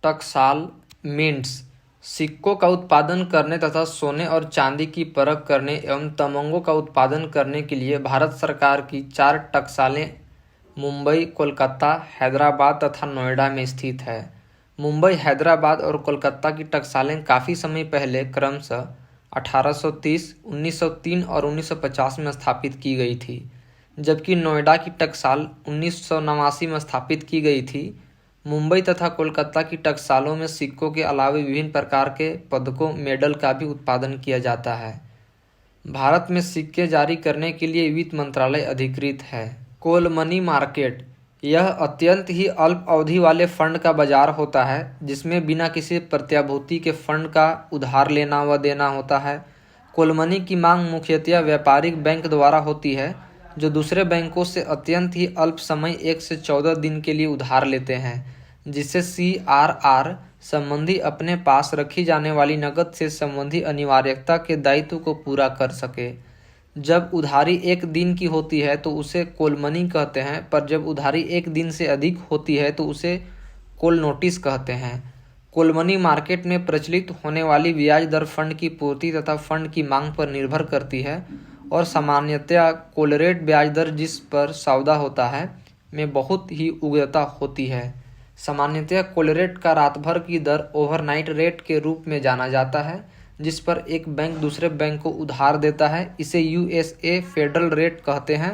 टकसाल मिंट्स सिक्कों का उत्पादन करने तथा सोने और चांदी की परख करने एवं तमंगों का उत्पादन करने के लिए भारत सरकार की 4 टकसालें मुंबई, कोलकाता, हैदराबाद तथा नोएडा में स्थित है। मुंबई, हैदराबाद और कोलकाता की टकसालें काफ़ी समय पहले क्रमशः 1830, 1903 और 1950 में स्थापित की गई थी, जबकि नोएडा की टकसाल 1989 में स्थापित की गई थी। मुंबई तथा कोलकाता की टकसालों में सिक्कों के अलावा विभिन्न प्रकार के पदकों, मेडल का भी उत्पादन किया जाता है। भारत में सिक्के जारी करने के लिए वित्त मंत्रालय अधिकृत है। कोल मनी मार्केट यह अत्यंत ही अल्प अवधि वाले फंड का बाजार होता है, जिसमें बिना किसी प्रत्याभूति के फंड का उधार लेना व देना होता है। कोल मनी की मांग मुख्यतः व्यापारिक बैंक द्वारा होती है, जो दूसरे बैंकों से अत्यंत ही अल्प समय 1 से 14 दिन के लिए उधार लेते हैं, जिससे CRR संबंधी अपने पास रखी जाने वाली नकद से संबंधी अनिवार्यता के दायित्व को पूरा कर सके। जब उधारी 1 दिन की होती है तो उसे कोल मनी कहते हैं, पर जब उधारी 1 दिन से अधिक होती है तो उसे कोल नोटिस कहते हैं। कोल मनी मार्केट में प्रचलित होने वाली ब्याज दर फंड की पूर्ति तथा फंड की मांग पर निर्भर करती है और सामान्यतया कोल रेट ब्याज दर जिस पर सौदा होता है में बहुत ही उग्रता होती है। सामान्यतया कोल रेट का रात भर की दर ओवरनाइट रेट के रूप में जाना जाता है, जिस पर एक बैंक दूसरे बैंक को उधार देता है। इसे USA फेडरल रेट कहते हैं।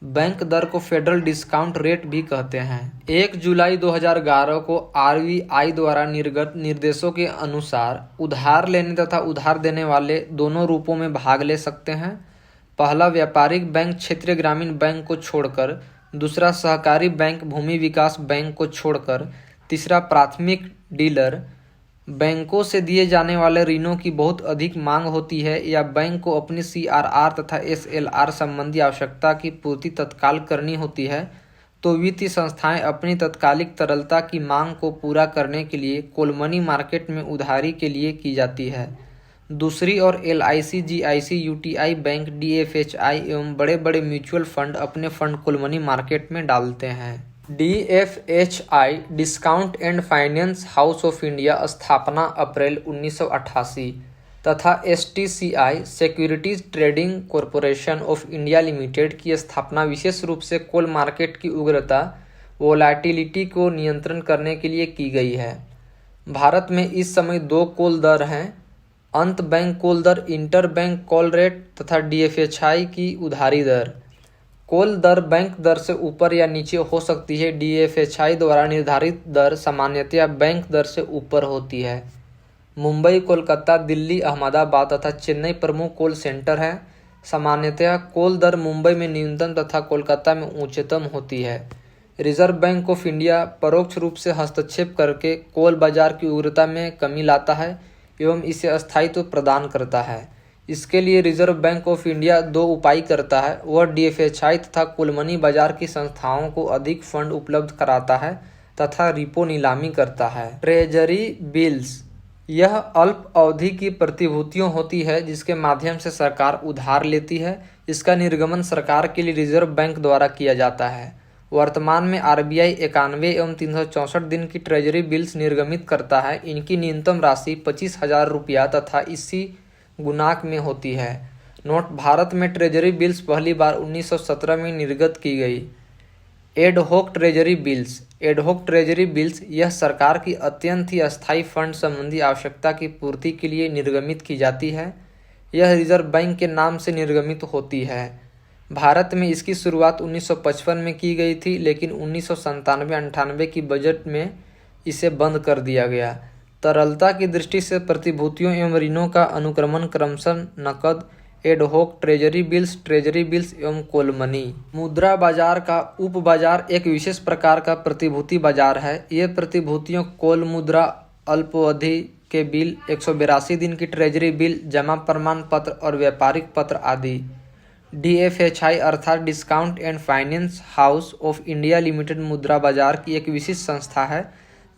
बैंक दर को फेडरल डिस्काउंट रेट भी कहते हैं। 1 जुलाई 2011 को RBI द्वारा निर्गत निर्देशों के अनुसार उधार लेने तथा उधार देने वाले दोनों रूपों में भाग ले सकते हैं। पहला व्यापारिक बैंक क्षेत्रीय ग्रामीण बैंक को छोड़कर, दूसरा सहकारी बैंक भूमि विकास बैंक को छोड़कर, तीसरा प्राथमिक डीलर बैंकों से दिए जाने वाले ऋणों की बहुत अधिक मांग होती है या बैंक को अपनी CRR तथा SLR संबंधी आवश्यकता की पूर्ति तत्काल करनी होती है, तो वित्तीय संस्थाएं अपनी तत्कालिक तरलता की मांग को पूरा करने के लिए कोल मनी मार्केट में उधारी के लिए की जाती है। दूसरी ओर LIC, GIC, UTI bank, DFHI एवं बड़े बड़े म्यूचुअल फंड अपने फंड कोल मनी मार्केट में डालते हैं। DFHI discount and finance house of India स्थापना अप्रैल 1988 तथा STCI securities trading corporation of India limited की स्थापना विशेष रूप से कोल मार्केट की उग्रता वोलेटिलिटी को नियंत्रण करने के लिए की गई है। भारत में इस समय 2 कोल दर हैं, अंत बैंक कोल दर, इंटर बैंक कॉल रेट तथा DFHI की उधारी दर। कोल दर बैंक दर से ऊपर या नीचे हो सकती है। DFHI द्वारा निर्धारित दर सामान्यतया बैंक दर से ऊपर होती है। मुंबई, कोलकाता, दिल्ली, अहमदाबाद तथा चेन्नई प्रमुख कोल सेंटर हैं। सामान्यतया कोल दर मुंबई में न्यूनतम तथा कोलकाता में उच्चतम होती है। रिजर्व बैंक ऑफ इंडिया परोक्ष रूप से हस्तक्षेप करके कोल बाजार की उग्रता में कमी लाता है एवं इसे स्थायित्व प्रदान करता है। इसके लिए रिजर्व बैंक ऑफ इंडिया 2 उपाय करता है। वह DFHI तथा कोल मनी बाजार की संस्थाओं को अधिक फंड उपलब्ध कराता है तथा रिपो नीलामी करता है। ट्रेजरी बिल्स यह अल्प अवधि की प्रतिभूतियों होती है जिसके माध्यम से सरकार उधार लेती है। इसका निर्गमन सरकार के लिए रिजर्व बैंक द्वारा किया जाता है। वर्तमान में RBI 91 एवं 364 दिन की ट्रेजरी बिल्स निर्गमित करता है। इनकी न्यूनतम राशि 25,000 रुपया तथा इसी गुणांक में होती है। नोट भारत में ट्रेजरी बिल्स पहली बार 1917 में निर्गत की गई। एडहोक ट्रेजरी बिल्स एडहोक ट्रेजरी बिल्स यह सरकार की अत्यंत ही अस्थायी फंड संबंधी आवश्यकता की पूर्ति के लिए निर्गमित की जाती है। यह रिजर्व बैंक के नाम से निर्गमित होती है। भारत में इसकी शुरुआत 1955 में की गई थी, लेकिन 1997-98 की बजट में इसे बंद कर दिया गया। तरलता की दृष्टि से प्रतिभूतियों एवं ऋणों का अनुक्रमण क्रमशः नकद, एडहोक ट्रेजरी बिल्स एवं कोल मनी। मुद्रा बाजार का उप बाजार एक विशेष प्रकार का प्रतिभूति बाजार है। ये प्रतिभूतियों कोल मुद्रा, अल्पावधि के बिल, 182 दिन की ट्रेजरी बिल, जमा प्रमाण पत्र और व्यापारिक पत्र आदि। DFHI अर्थात discount and finance house of India limited मुद्रा बाजार की एक विशिष्ट संस्था है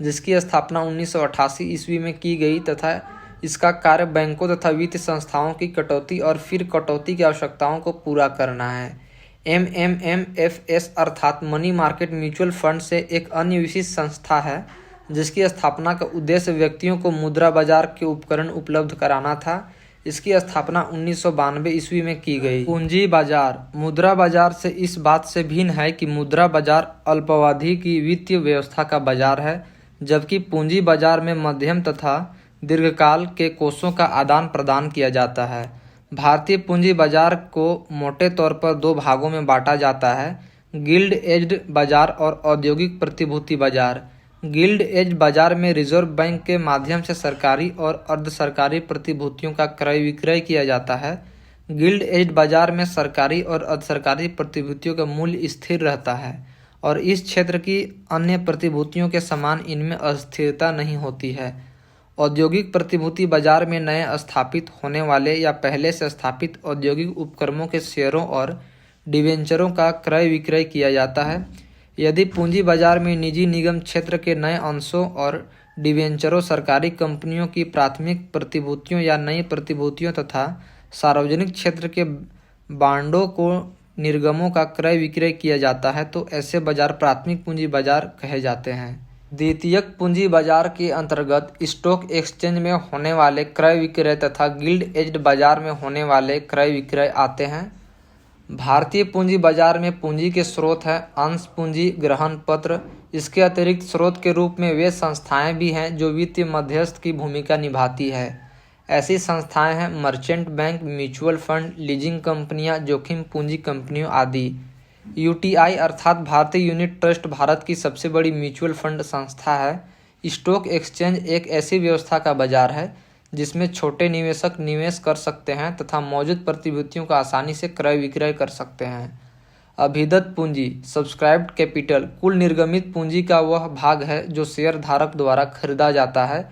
जिसकी स्थापना 1988 ईस्वी में की गई तथा इसका कार्य बैंकों तथा वित्तीय संस्थाओं की कटौती और फिर कटौती की आवश्यकताओं को पूरा करना है। MMMFS अर्थात मनी मार्केट म्यूचुअल फंड से एक अन्य विशिष्ट संस्था है जिसकी स्थापना का उद्देश्य व्यक्तियों को मुद्रा बाजार के उपकरण उपलब्ध कराना था। इसकी स्थापना 1992 ईस्वी में की गई। पूंजी बाजार मुद्रा बाजार से इस बात से भिन्न है कि मुद्रा बाजार अल्पावधि की वित्तीय व्यवस्था का बाजार है, जबकि पूंजी बाजार में मध्यम तथा दीर्घकाल के कोषों का आदान प्रदान किया जाता है। भारतीय पूंजी बाजार को मोटे तौर पर दो भागों में बांटा जाता है, गिल्ड एज्ड बाजार और औद्योगिक प्रतिभूति बाजार। गिल्ड एज बाजार में रिजर्व बैंक के माध्यम से सरकारी और अर्ध सरकारी प्रतिभूतियों का क्रय विक्रय किया जाता है। गिल्ड एज बाजार में सरकारी और अर्ध सरकारी प्रतिभूतियों का मूल्य स्थिर रहता है और इस क्षेत्र की अन्य प्रतिभूतियों के समान इनमें अस्थिरता नहीं होती है। औद्योगिक प्रतिभूति बाजार में नए स्थापित होने वाले या पहले से स्थापित औद्योगिक उपक्रमों के शेयरों और डिवेंचरों का क्रय विक्रय किया जाता है। यदि पूंजी बाजार में निजी निगम क्षेत्र के नए अंशों और डिवेंचरों, सरकारी कंपनियों की प्राथमिक प्रतिभूतियों या नई प्रतिभूतियों तथा सार्वजनिक क्षेत्र के बांडों को निर्गमों का क्रय विक्रय किया जाता है, तो ऐसे बाजार प्राथमिक पूंजी बाजार कहे जाते हैं। द्वितीयक पूंजी बाजार के अंतर्गत स्टॉक एक्सचेंज में होने वाले क्रय विक्रय तथा गिल्ड एज्ड बाजार में होने वाले क्रय विक्रय आते हैं। भारतीय पूंजी बाजार में पूंजी के स्रोत हैं अंश पूंजी, ग्रहण पत्र। इसके अतिरिक्त स्रोत के रूप में वे संस्थाएं भी हैं जो वित्तीय मध्यस्थ की भूमिका निभाती है। ऐसी संस्थाएं हैं merchant bank, mutual fund, leasing कंपनियां, जोखिम पूंजी कंपनियों आदि। यूटीआई अर्थात भारतीय यूनिट ट्रस्ट भारत की सबसे बड़ी म्यूचुअल फंड संस्था है। स्टॉक एक्सचेंज एक ऐसी व्यवस्था का बाजार है जिसमें छोटे निवेशक निवेश कर सकते हैं तथा मौजूद प्रतिभूतियों का आसानी से क्रय विक्रय कर सकते हैं। अभिदत्त पूंजी सब्सक्राइब्ड कैपिटल कुल निर्गमित पूंजी का वह भाग है जो शेयर धारक द्वारा खरीदा जाता है।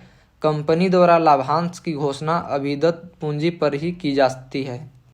कंपनी द्वारा लाभांश की घोषणा अभिदत्त पूंजी पर ही की जाती है।